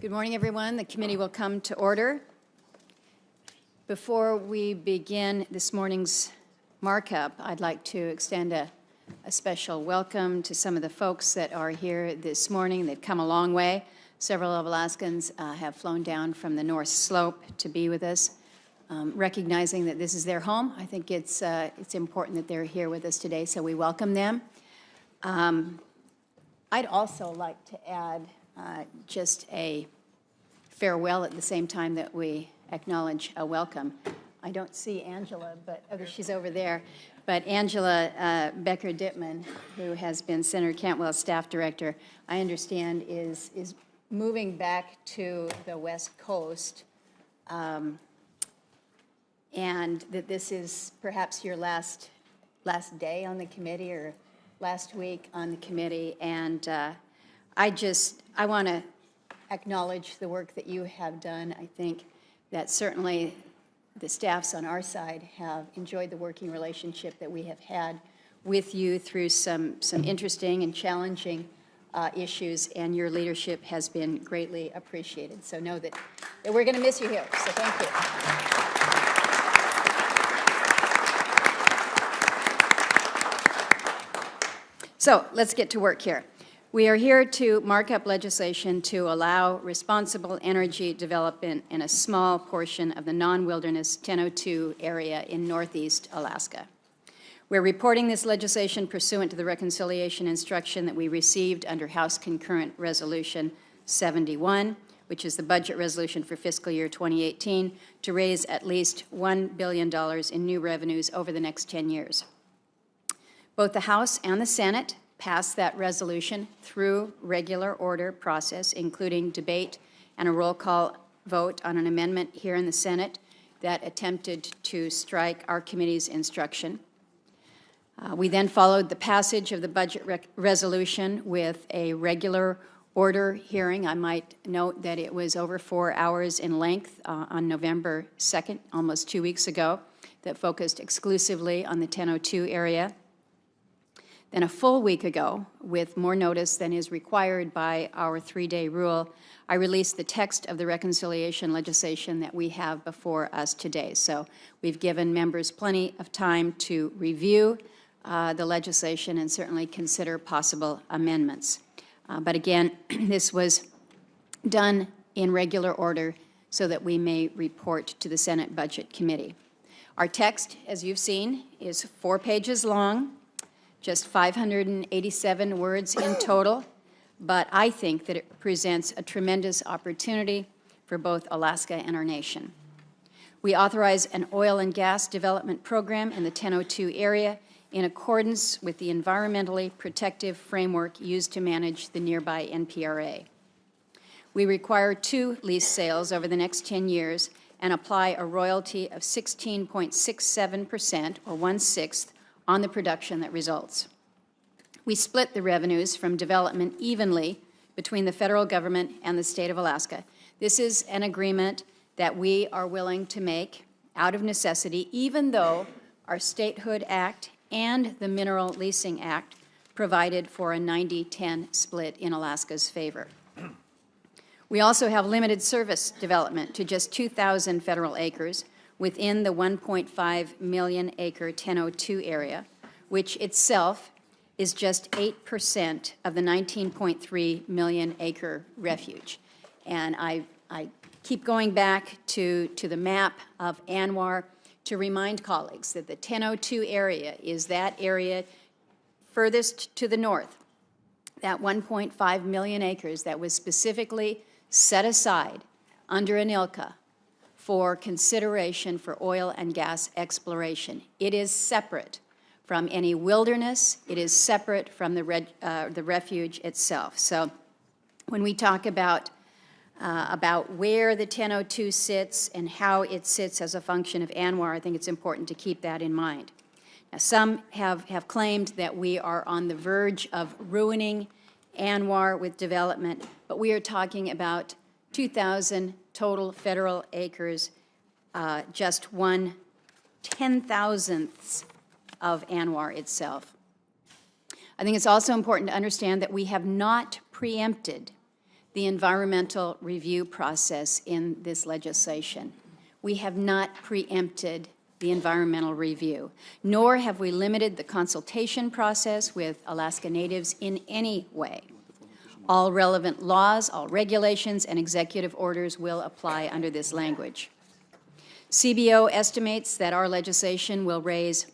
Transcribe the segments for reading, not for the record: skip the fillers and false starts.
Good morning, everyone. The committee will come to order. Before we begin this morning's markup, I'd like to extend a special welcome to some of the folks that are here this morning. They've come a long way. Several of Alaskans have flown down from the North Slope to be with us. Recognizing that this is their home, I think it's important that they're here with us today, so we welcome them. I'd also like to add just a farewell at the same time that we acknowledge a welcome. I don't see Angela, but she's over there. But Angela Becker-Dittman, who has been Senator Cantwell's staff director, I understand is moving back to the West Coast, and that this is perhaps your last day on the committee or last week on the committee. And I want to acknowledge the work that you have done. I think that certainly the staffs on our side have enjoyed the working relationship that we have had with you through some interesting and challenging issues, and your leadership has been greatly appreciated. So know that we're going to miss you here, so thank you. So let's get to work here. We are here to mark up legislation to allow responsible energy development in a small portion of the non-wilderness 1002 area in northeast Alaska. We're reporting this legislation pursuant to the reconciliation instruction that we received under House Concurrent Resolution 71, which is the budget resolution for fiscal year 2018, to raise at least $1 billion in new revenues over the next 10 years. Both the House and the Senate passed that resolution through regular order process, including debate and a roll call vote on an amendment here in the Senate that attempted to strike our committee's instruction. We then followed the passage of the budget resolution with a regular order hearing. I might note that it was over 4 hours in length on November 2nd, almost 2 weeks ago, that focused exclusively on the 1002 area. Then a full week ago, with more notice than is required by our 3-day rule, I released the text of the reconciliation legislation that we have before us today. So we've given members plenty of time to review the legislation and certainly consider possible amendments. But again, this was done in regular order so that we may report to the Senate Budget Committee. Our text, as you've seen, is 4 pages long, just 587 words in total, but I think that it presents a tremendous opportunity for both Alaska and our nation. We authorize an oil and gas development program in the 1002 area in accordance with the environmentally protective framework used to manage the nearby NPRA. We require 2 lease sales over the next 10 years and apply a royalty of 16.67%, or 1/6, on the production that results. We split the revenues from development evenly between the federal government and the state of Alaska. This is an agreement that we are willing to make out of necessity, even though our Statehood Act and the Mineral Leasing Act provided for a 90-10 split in Alaska's favor. We also have limited service development to just 2,000 federal acres within the 1.5 million acre 1002 area, which itself is just 8% of the 19.3 million acre refuge. And I keep going back to the map of ANWR to remind colleagues that the 1002 area is that area furthest to the north, that 1.5 million acres that was specifically set aside under ANILCA for consideration for oil and gas exploration. It is separate from any wilderness. It is separate from the refuge itself. So when we talk about where the 1002 sits and how it sits as a function of ANWR, I think it's important to keep that in mind. Now, some have claimed that we are on the verge of ruining ANWR with development, but we are talking about 2,000 total federal acres, just 1/10,000th of ANWR itself. I think it's also important to understand that we have not preempted the environmental review process in this legislation. We have not preempted the environmental review, nor have we limited the consultation process with Alaska Natives in any way. All relevant laws, all regulations, and executive orders will apply under this language. CBO estimates that our legislation will raise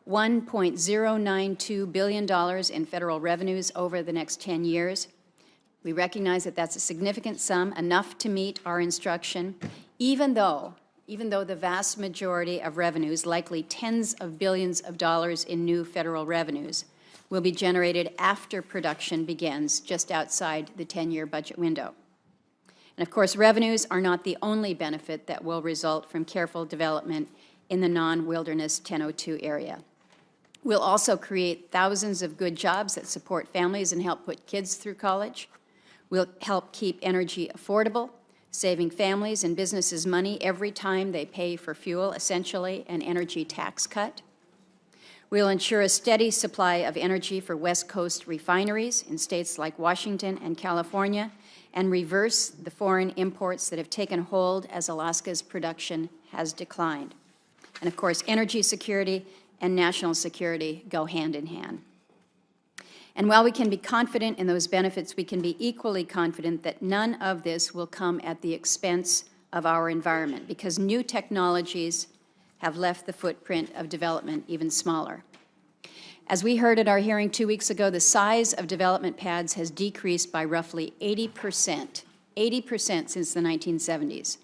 $1.092 billion in federal revenues over the next 10 years. We recognize that that's a significant sum, enough to meet our instruction, even though the vast majority of revenues, likely tens of billions of dollars in new federal revenues, will be generated after production begins, just outside the 10-year budget window. And of course, revenues are not the only benefit that will result from careful development in the non-wilderness 1002 area. We'll also create thousands of good jobs that support families and help put kids through college. We'll help keep energy affordable, saving families and businesses money every time they pay for fuel, essentially an energy tax cut. We'll ensure a steady supply of energy for West Coast refineries in states like Washington and California, and reverse the foreign imports that have taken hold as Alaska's production has declined. And of course, energy security and national security go hand in hand. And while we can be confident in those benefits, we can be equally confident that none of this will come at the expense of our environment, because new technologies have left the footprint of development even smaller. As we heard at our hearing 2 weeks ago, the size of development pads has decreased by roughly 80% since the 1970s.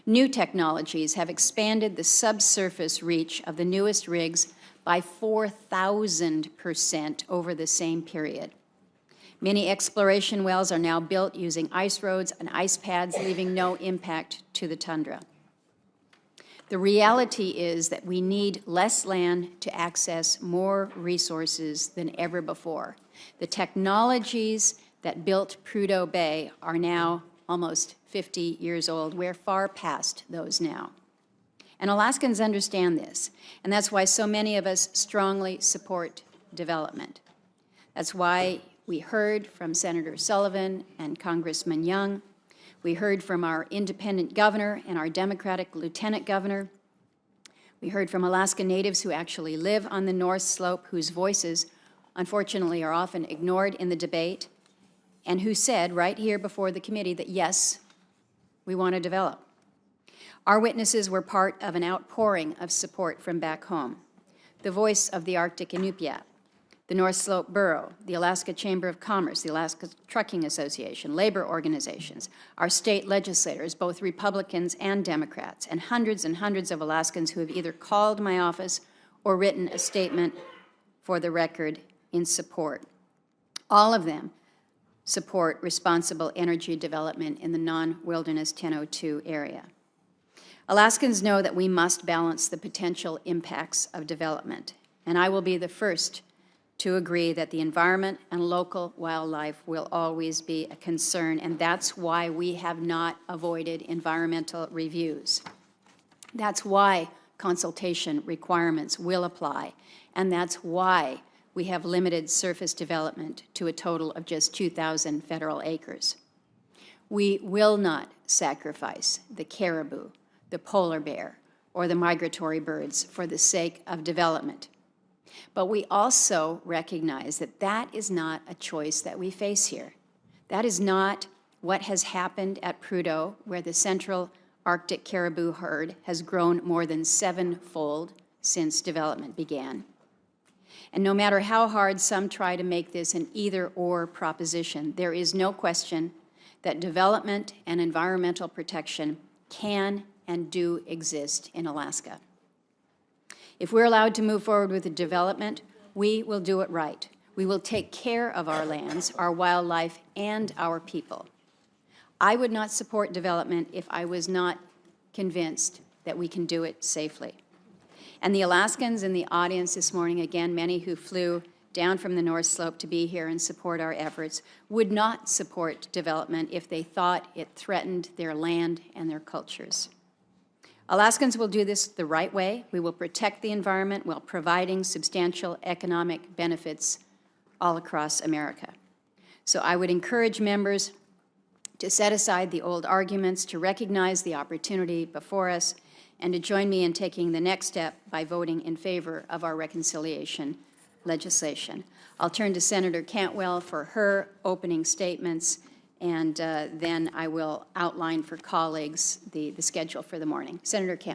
New technologies have expanded the subsurface reach of the newest rigs by 4,000% over the same period. Many exploration wells are now built using ice roads and ice pads, leaving no impact to the tundra. The reality is that we need less land to access more resources than ever before. The technologies that built Prudhoe Bay are now almost 50 years old. We're far past those now. And Alaskans understand this, and that's why so many of us strongly support development. That's why we heard from Senator Sullivan and Congressman Young. We heard from our independent governor and our Democratic lieutenant governor. We heard from Alaska Natives who actually live on the North Slope, whose voices, unfortunately, are often ignored in the debate, and who said right here before the committee that, yes, we want to develop. Our witnesses were part of an outpouring of support from back home. The voice of the Arctic Inupiat, the North Slope Borough, the Alaska Chamber of Commerce, the Alaska Trucking Association, labor organizations, our state legislators, both Republicans and Democrats, and hundreds of Alaskans who have either called my office or written a statement for the record in support. All of them support responsible energy development in the non-wilderness 1002 area. Alaskans know that we must balance the potential impacts of development, and I will be the first to agree that the environment and local wildlife will always be a concern, and that's why we have not avoided environmental reviews. That's why consultation requirements will apply, and that's why we have limited surface development to a total of just 2,000 federal acres. We will not sacrifice the caribou, the polar bear, or the migratory birds for the sake of development. But we also recognize that that is not a choice that we face here. That is not what has happened at Prudhoe, where the central Arctic caribou herd has grown more than 7-fold since development began. And no matter how hard some try to make this an either-or proposition, there is no question that development and environmental protection can and do exist in Alaska. If we're allowed to move forward with the development, we will do it right. We will take care of our lands, our wildlife, and our people. I would not support development if I was not convinced that we can do it safely. And the Alaskans in the audience this morning, again, many who flew down from the North Slope to be here and support our efforts, would not support development if they thought it threatened their land and their cultures. Alaskans will do this the right way. We will protect the environment while providing substantial economic benefits all across America. So I would encourage members to set aside the old arguments, to recognize the opportunity before us, and to join me in taking the next step by voting in favor of our reconciliation legislation. I'll turn to Senator Cantwell for her opening statements, and then I will outline for colleagues the schedule for the morning. Senator Cantwell.